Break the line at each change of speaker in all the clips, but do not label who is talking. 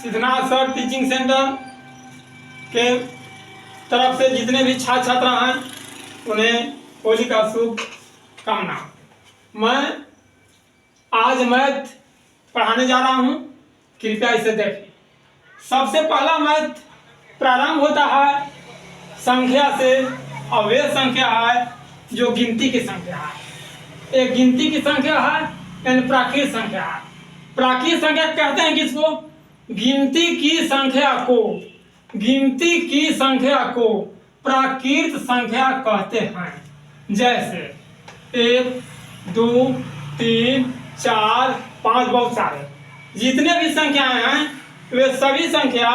Siddhnath sir teaching centre के तरफ से जितने भी छात्र छात्रा हैं उन्हें होली का शुभकामना। मैं आज मैथ पढ़ाने जा रहा हूँ, कृपया इसे देखें। सबसे पहला मैथ प्रारंभ होता है संख्या से, और वे संख्या है जो गिनती की संख्या है। एक गिनती की संख्या है यानी प्राकृत संख्या है। प्राकृत संख्या कहते हैं किसको? गिनती की संख्या को, गिनती की संख्या को प्राकृत संख्या कहते हैं। जैसे 1, 2, 3, 4, 5 बहुत सारे जितने भी संख्याएं हैं वे सभी संख्या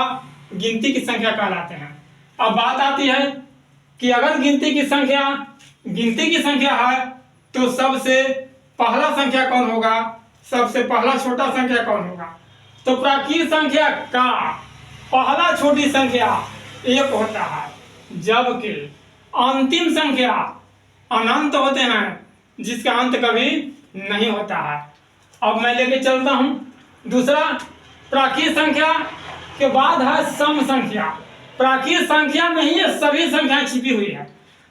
गिनती की संख्या कहलाते हैं। अब बात आती है कि अगर गिनती की संख्या है तो सबसे पहला संख्या कौन होगा, सबसे पहला छोटा संख्या कौन होगा? तो प्राकृत संख्या का पहला छोटी संख्या 1 होता है, जबकि अंतिम संख्या अनंत होते हैं जिसका अंत कभी नहीं होता है। अब मैं लेके चलता हूं दूसरा। प्राकृत संख्या के बाद है सम संख्या। प्राकृत संख्या में ही ये सभी संख्याएं छिपी हुई है।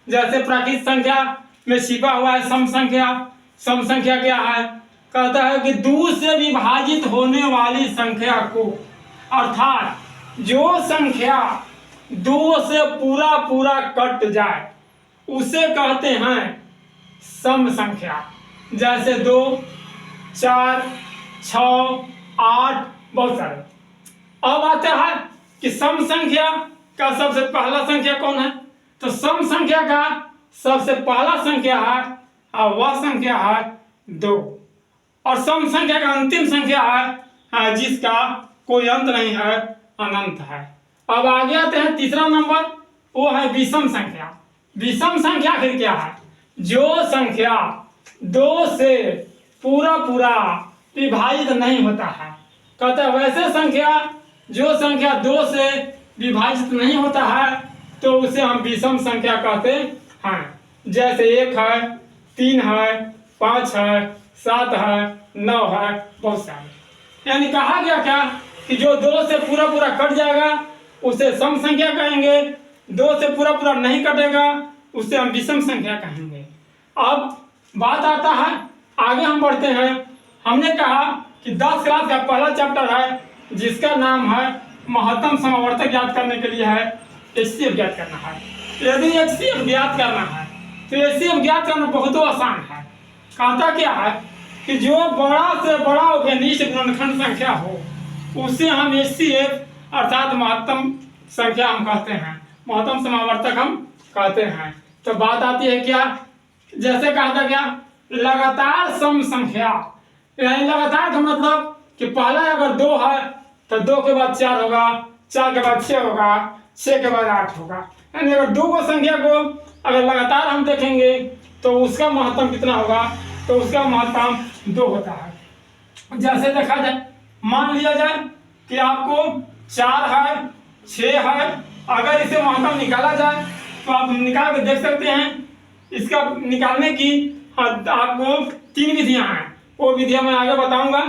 जैसे प्राकृत संख्या में छिपा हुआ है सम संख्या। सम संख्या क्या है? कहता है कि 2 से विभाजित होने वाली संख्या को, अर्थात जो संख्या 2 से पूरा पूरा कट जाए उसे कहते हैं सम संख्या। जैसे 2, 4, 6, 8 बहुत सारे। अब आता है कि सम संख्या का सबसे पहला संख्या कौन है? तो सम संख्या का सबसे पहला संख्या है और वह संख्या है 2, और सम संख्या का अंतिम संख्या है जिसका कोई अंत नहीं है, अनंत है। अब आगे आते हैं तीसरा नंबर, वो है विषम संख्या। विषम संख्या फिर क्या है? जो संख्या 2 से पूरा पूरा विभाजित नहीं होता है। कहता है वैसे संख्या जो संख्या 2 से विभाजित नहीं होता है तो उसे हम विषम संख्या कहते हैं। जैसे 1 है, 3 है, 5 है, 7 है, 9 है, बहुत सारे। यानी कहा गया क्या कि जो 2 से पूरा पूरा कट जाएगा उसे सम संख्या कहेंगे, 2 से पूरा पूरा नहीं कटेगा उसे हम विषम संख्या कहेंगे। अब बात आता है, आगे हम बढ़ते हैं। हमने कहा कि 10 क्लास का पहला चैप्टर है जिसका नाम है महत्तम समावर्तक ज्ञात करने के लिए है HCF ज्ञात करना है। यदि HCF ज्ञात करना है तो HCF ज्ञात करना बहुत आसान है। कहता क्या है कि जो बड़ा से बड़ा घनिष्ठ गुणनखंड संख्या हो उसे हम HCF अर्थात महत्तम संख्या हम कहते हैं, महत्तम समावर्तक हम कहते हैं। तो बात आती है क्या? जैसे कहा था क्या, लगातार सम संख्या, यानी लगातार का मतलब कि पहला अगर 2 है तो 2 के बाद 4 होगा, 4 के बाद 6 होगा, 6 के बाद 8 होगा। यानी अगर 2 को संख्या को अगर लगातार हम देखेंगे तो उसका महत्तम कितना होगा? तो उसका महत्तम 2 होता है। जैसे देखा जाए, मान लिया जाए कि आपको 4 है, 6 है, अगर इसे महत्तम निकाला जाए तो आप निकाल के देख सकते हैं। इसका निकालने की आपको 3 विधियां हैं, वो विधियां मैं आगे बताऊंगा।